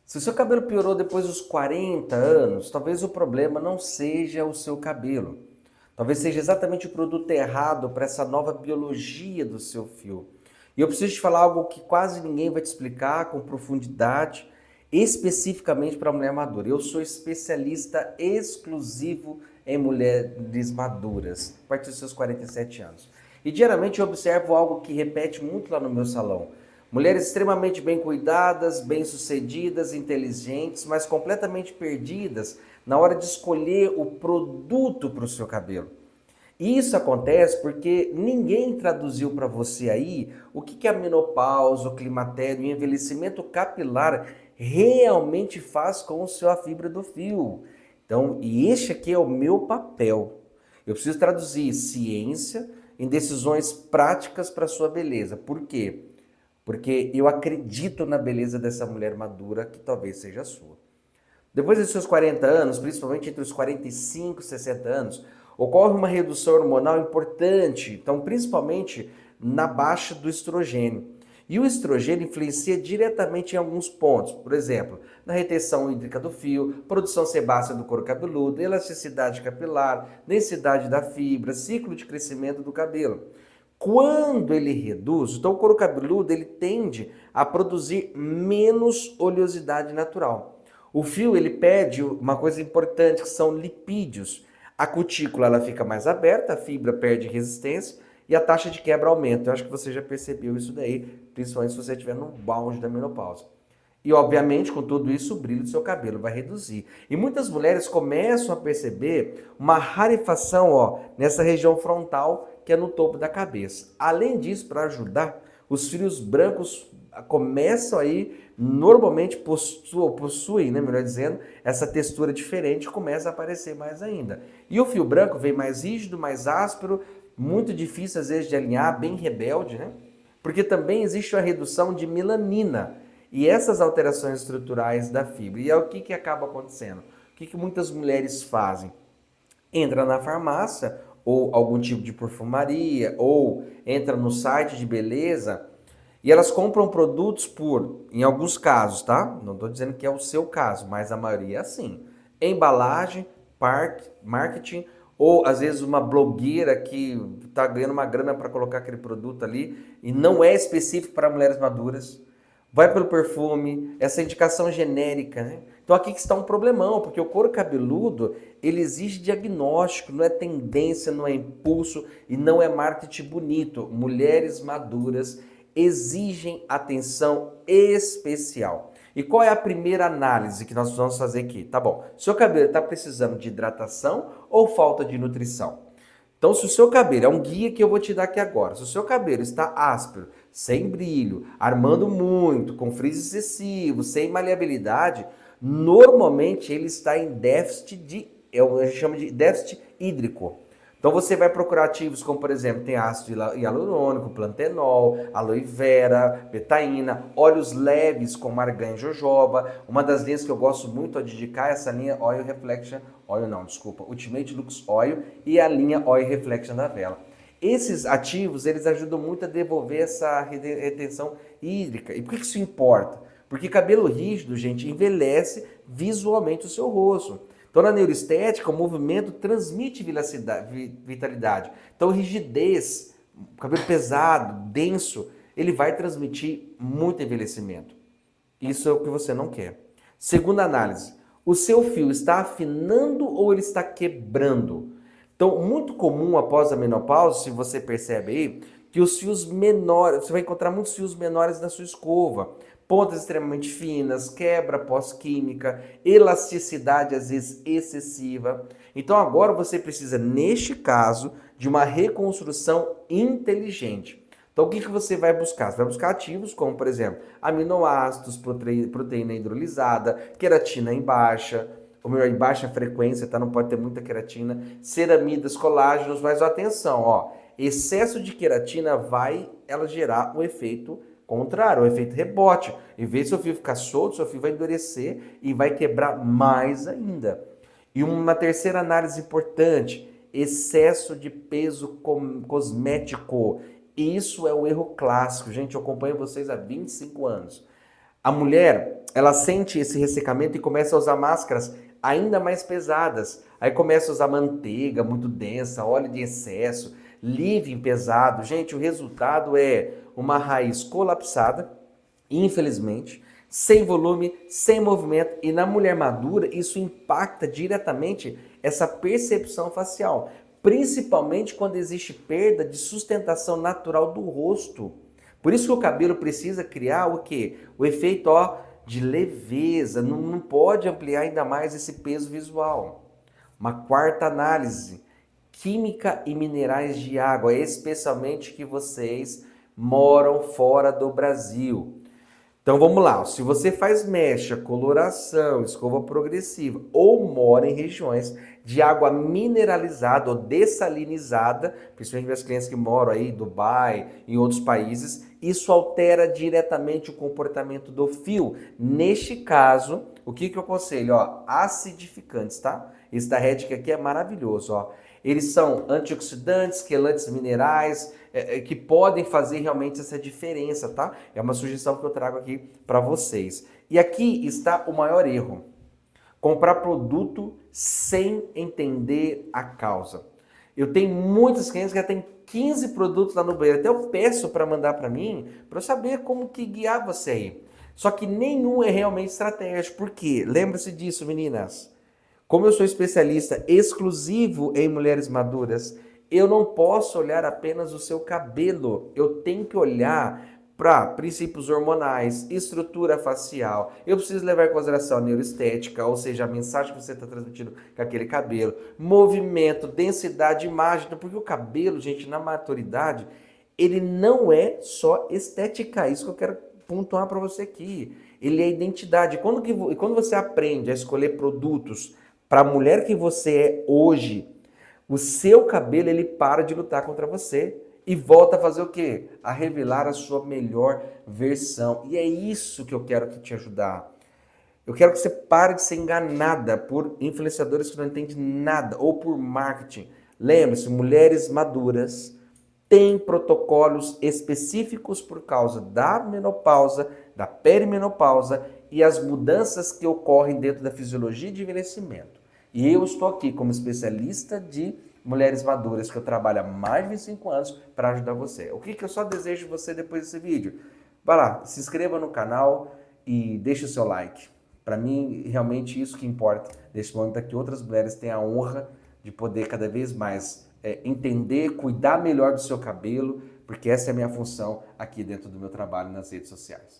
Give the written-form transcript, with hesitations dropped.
Se o seu cabelo piorou depois dos 40 anos, talvez o problema não seja o seu cabelo. Talvez seja exatamente o produto errado para essa nova biologia do seu fio. E eu preciso te falar algo que quase ninguém vai te explicar com profundidade, especificamente para a mulher madura. Eu sou especialista exclusivo em mulheres maduras, a partir dos seus 47 anos. E diariamente eu observo algo que repete muito lá no meu salão. Mulheres extremamente bem cuidadas, bem-sucedidas, inteligentes, mas completamente perdidas na hora de escolher o produto para o seu cabelo. E isso acontece porque ninguém traduziu para você aí o que a menopausa, o climatério e o envelhecimento capilar realmente faz com a fibra do fio. Então, e este aqui é o meu papel. Eu preciso traduzir ciência em decisões práticas para a sua beleza. Por quê? Porque eu acredito na beleza dessa mulher madura que talvez seja a sua. Depois dos seus 40 anos, principalmente entre os 45 e 60 anos, ocorre uma redução hormonal importante, então principalmente na baixa do estrogênio. E o estrogênio influencia diretamente em alguns pontos, por exemplo, na retenção hídrica do fio, produção sebácea do couro cabeludo, elasticidade capilar, densidade da fibra, ciclo de crescimento do cabelo. Quando ele reduz, então o couro cabeludo ele tende a produzir menos oleosidade natural. O fio ele perde uma coisa importante que são lipídios. A cutícula ela fica mais aberta, a fibra perde resistência e a taxa de quebra aumenta. Eu acho que você já percebeu isso daí, principalmente se você estiver no auge da menopausa. E, obviamente, com tudo isso, o brilho do seu cabelo vai reduzir. E muitas mulheres começam a perceber uma rarefação nessa região frontal, que é no topo da cabeça. Além disso, para ajudar, os fios brancos começam aí, normalmente possuem, né, melhor dizendo, essa textura diferente começa a aparecer mais ainda. E o fio branco vem mais rígido, mais áspero, muito difícil às vezes de alinhar, bem rebelde, né? Porque também existe a redução de melanina, e essas alterações estruturais da fibra. E é o que acaba acontecendo? O que muitas mulheres fazem? Entra na farmácia, ou algum tipo de perfumaria, ou entra no site de beleza, e elas compram produtos em alguns casos, tá? Não estou dizendo que é o seu caso, mas a maioria é assim. Embalagem, marketing, ou às vezes uma blogueira que está ganhando uma grana para colocar aquele produto ali, e não é específico para mulheres maduras, vai pelo perfume, essa indicação genérica, né? Então aqui que está um problemão, porque o couro cabeludo, ele exige diagnóstico, não é tendência, não é impulso e não é marketing bonito. Mulheres maduras exigem atenção especial. E qual é a primeira análise que nós vamos fazer aqui? Tá bom, seu cabelo está precisando de hidratação ou falta de nutrição? Então, se o seu cabelo, é um guia que eu vou te dar aqui agora, se o seu cabelo está áspero, sem brilho, armando muito, com frizz excessivo, sem maleabilidade, normalmente ele está em déficit a gente chama de déficit hídrico. Então você vai procurar ativos como, por exemplo, tem ácido hialurônico, plantenol, aloe vera, betaína, óleos leves como argan e jojoba. Uma das linhas que eu gosto muito de indicar é essa linha Oil Reflection, Ultimate Lux Oil e a linha Oil Reflection da Vela. Esses ativos, eles ajudam muito a devolver essa retenção hídrica. E por que isso importa? Porque cabelo rígido, gente, envelhece visualmente o seu rosto. Então, na neuroestética, o movimento transmite vitalidade. Então, rigidez, cabelo pesado, denso, ele vai transmitir muito envelhecimento. Isso é o que você não quer. Segunda análise, o seu fio está afinando ou ele está quebrando? Então, muito comum após a menopausa, se você percebe aí, que os fios menores, você vai encontrar muitos fios menores na sua escova, pontas extremamente finas, quebra pós-química, elasticidade às vezes excessiva. Então agora você precisa, neste caso, de uma reconstrução inteligente. Então o que você vai buscar? Você vai buscar ativos como, por exemplo, aminoácidos, proteína hidrolisada, queratina em baixa, ou melhor, em baixa frequência, tá? Não pode ter muita queratina, ceramidas, colágenos, mas atenção, excesso de queratina vai ela gerar um efeito contrário, o efeito rebote. Em vez de seu fio ficar solto, seu fio vai endurecer e vai quebrar mais ainda. E uma terceira análise importante, excesso de peso cosmético. Isso é um erro clássico. Gente, eu acompanho vocês há 25 anos. A mulher, ela sente esse ressecamento e começa a usar máscaras ainda mais pesadas. Aí começa a usar manteiga muito densa, óleo de excesso, leave-in pesado. Gente, o resultado é uma raiz colapsada, infelizmente, sem volume, sem movimento, e na mulher madura isso impacta diretamente essa percepção facial, principalmente quando existe perda de sustentação natural do rosto. Por isso que o cabelo precisa criar o quê? O efeito, ó, de leveza, não pode ampliar ainda mais esse peso visual. Uma quarta análise, química e minerais de água, especialmente que vocês moram fora do Brasil. Então vamos lá, se você faz mecha, coloração, escova progressiva ou mora em regiões de água mineralizada ou dessalinizada, principalmente as clientes que moram aí em Dubai e outros países, isso altera diretamente o comportamento do fio. Neste caso, o que eu aconselho? Ó, acidificantes, tá? Esse da Redic aqui é maravilhoso, ó. Eles são antioxidantes, quelantes minerais, que podem fazer realmente essa diferença, tá? É uma sugestão que eu trago aqui para vocês. E aqui está o maior erro: comprar produto sem entender a causa. Eu tenho muitos clientes que já têm 15 produtos lá no banheiro. Até eu peço para mandar para mim, para eu saber como que guiar você aí. Só que nenhum é realmente estratégico. Por quê? Lembre-se disso, meninas. Como eu sou especialista exclusivo em mulheres maduras, eu não posso olhar apenas o seu cabelo. Eu tenho que olhar para princípios hormonais, estrutura facial. Eu preciso levar em consideração a neuroestética, ou seja, a mensagem que você está transmitindo com aquele cabelo, movimento, densidade, imagem, porque o cabelo, gente, na maturidade, ele não é só estética. Isso que eu quero pontuar para você aqui. Ele é identidade. Quando você aprende a escolher produtos para a mulher que você é hoje, o seu cabelo ele para de lutar contra você e volta a fazer o quê? A revelar a sua melhor versão. E é isso que eu quero te ajudar. Eu quero que você pare de ser enganada por influenciadores que não entendem nada ou por marketing. Lembre-se, mulheres maduras têm protocolos específicos por causa da menopausa, da perimenopausa e as mudanças que ocorrem dentro da fisiologia de envelhecimento. E eu estou aqui como especialista de mulheres maduras, que eu trabalho há mais de 25 anos para ajudar você. O que eu só desejo de você depois desse vídeo? Vai lá, se inscreva no canal e deixe o seu like. Para mim, realmente isso que importa neste momento é que outras mulheres tenham a honra de poder cada vez mais entender, cuidar melhor do seu cabelo, porque essa é a minha função aqui dentro do meu trabalho nas redes sociais.